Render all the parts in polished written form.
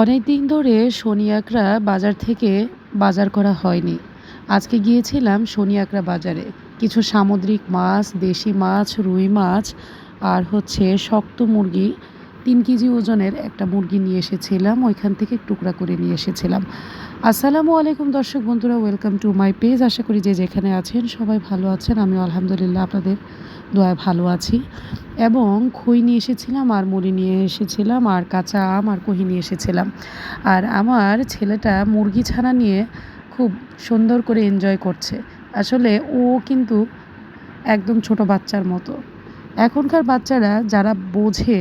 অনেক দিন ধরে শনি আঁকড়া বাজার থেকে বাজার করা হয়নি। আজকে গিয়েছিলাম শনি আঁকড়া বাজারে। কিছু সামুদ্রিক মাছ, দেশি মাছ, রুই মাছ আর হচ্ছে শক্ত মুরগি ৩ কেজি ওজনের একটা মুরগি নিয়ে এসেছিলাম। ওইখান থেকে টুকরা করে নিয়ে এসেছিলাম। আসসালামু আলাইকুম দর্শক বন্ধুরা, ওয়েলকাম টু মাই পেজ। আশা করি যে যেখানে আছেন সবাই ভালো আছেন। আমিও আলহামদুলিল্লাহ আপনাদের দোয়ায় ভালো আছি। এবং খই নিয়ে এসেছিলাম আর মুড়ি নিয়ে এসেছিলাম আর কাঁচা আম আর কহি নিয়ে এসেছিলাম। আর আমার ছেলেটা মুরগি ছানা নিয়ে খুব সুন্দর করে এনজয় করছে। আসলে ও কিন্তু একদম ছোট বাচ্চার মতো। এখনকার বাচ্চারা যারা বোঝে,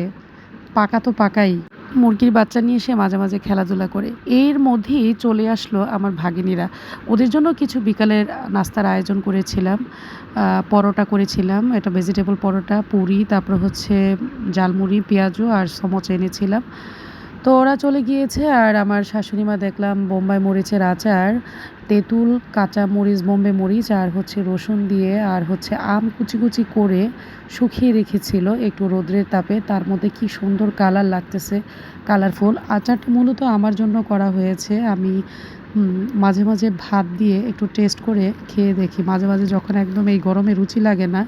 পাকা তো পাকাই। মুরগির বাচ্চা নিয়ে এসে মাঝে মাঝে খেলাধুলা করে। এর মধ্যেই চলে আসলো আমার ভাগিনীরা। ওদের জন্য কিছু বিকালের নাস্তার আয়োজন করেছিলাম। পরোটা করেছিলাম, এটা ভেজিটেবল পরোটা, পুরি, তারপর হচ্ছে ঝালমুড়ি, পেঁয়াজু আর সমোসা এনেছিলাম। তো ওরা চলে গিয়েছে আর আমার শাশুড়ি মা দেখলাম বোম্বাই মরিচের আচার, তেঁতুল, কাঁচা মরিচ, বোম্বে মরিচ আর হচ্ছে রসুন দিয়ে আর হচ্ছে আম কুচি কুচি করে শুকিয়ে রেখেছিল একটু রোদ্রের তাপে। তার মধ্যে কি সুন্দর কালার লাগতেছে, কালারফুল। আচারটা মূলত আমার জন্য করা হয়েছে। আমি মাঝে মাঝে ভাত দিয়ে একটু টেস্ট করে খেয়ে দেখি। মাঝে মাঝে যখন একদম এই গরমে রুচি লাগে না,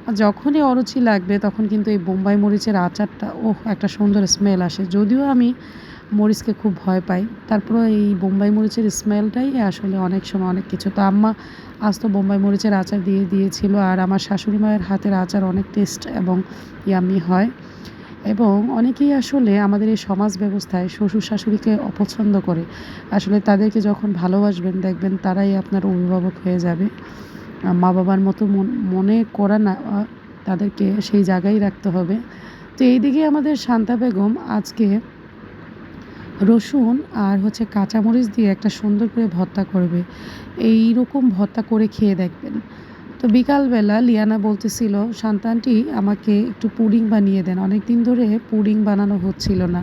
আর যখনই অরুচি লাগবে তখন কিন্তু এই বোম্বাই মরিচের আচারটা, ওহ, একটা সুন্দর স্মেল আসে। যদিও আমি মরিচকে খুব ভয় পাই, তারপরেও এই বোম্বাই মরিচের স্মেলটাই আসলে অনেক সময় অনেক কিছু। তো আম্মা আজ তো বোম্বাই মরিচের আচার দিয়ে দিয়েছিল। আর আমার শাশুড়ি মায়ের হাতের আচার অনেক টেস্ট এবং ইয়াম্মি হয়। এবং অনেকেই আসলে আমাদের এই সমাজ ব্যবস্থায় শ্বশুর শাশুড়িকে অপছন্দ করে। আসলে তাদেরকে যখন ভালোবাসবেন দেখবেন তারাই আপনার অভিভাবক হয়ে যাবে। মা বাবার মতো মনে করা না, তাদেরকে সেই জায়গায় রাখতে হবে। তো এইদিকে আমাদের শান্তা বেগম আজকে রসুন আর হচ্ছে কাঁচামরিচ দিয়ে একটা সুন্দর করে ভর্তা করবে। এই রকম ভর্তা করে খেয়ে দেখবেন। তো বিকালবেলা লিয়ানা বলতেছিল, শান্তা আন্টি আমাকে একটু পুডিং বানিয়ে দেন। অনেক দিন ধরে পুডিং বানানো হচ্ছিল না।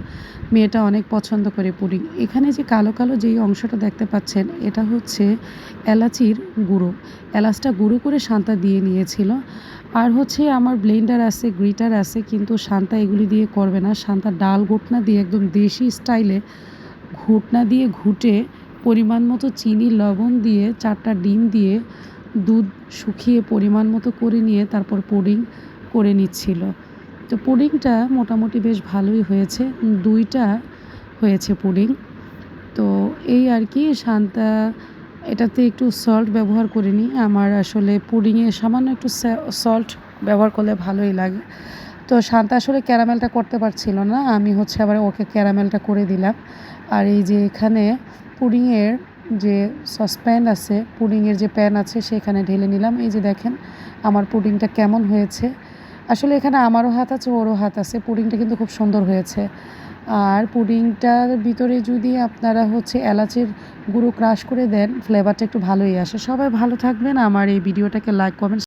মেয়েটা অনেক পছন্দ করে পুডিং। এখানে যে কালো কালো যেই অংশটা দেখতে পাচ্ছেন, এটা হচ্ছে এলাচির গুঁড়ো। এলাচটা গুঁড়ো করে শান্তা দিয়ে নিয়েছিল। আর হচ্ছে আমার ব্লেন্ডার আছে, গ্রিটার আছে, কিন্তু শান্তা এগুলি দিয়ে করবে না। শান্তা ডাল ঘুটনা দিয়ে একদম দেশি স্টাইলে ঘুটনা দিয়ে ঘুটে পরিমাণ মতো চিনি, লবণ দিয়ে 4টা ডিম দিয়ে দুধ শুকিয়ে পরিমাণ মতো করে নিয়ে তারপর পুডিং করে নিচ্ছিল। তো পুডিংটা মোটামুটি বেশ ভালোই হয়েছে। 2টা হয়েছে পুডিং। তো এই আর কি। শান্তা এটাতে একটু সল্ট ব্যবহার করিনি। আমার আসলে পুডিংয়ে সামান্য একটু সল্ট ব্যবহার করলে ভালোই লাগে। তো শান্তা আসলে ক্যারামেলটা করতে পারছিল না। আমি হচ্ছে আবার ওকে ক্যারামেলটা করে দিলাম। আর এই যে এখানে পুডিংয়ের যে সসপ্যান আছে, পুডিংয়ের যে প্যান আছে, সেখানে ঢেলে নিলাম। এই যে দেখেন আমার পুডিংটা কেমন হয়েছে। আসলে এখানে আমারও হাত আছে, ওরও হাত আছে। পুডিংটা কিন্তু খুব সুন্দর হয়েছে। আর পুডিংটার ভিতরে যদি আপনারা হচ্ছে এলাচের গুঁড়ো ক্রাশ করে দেন, ফ্লেভারটা একটু ভালোই আসে। সবাই ভালো থাকবেন। আমার এই ভিডিওটাকে লাইক, কমেন্ট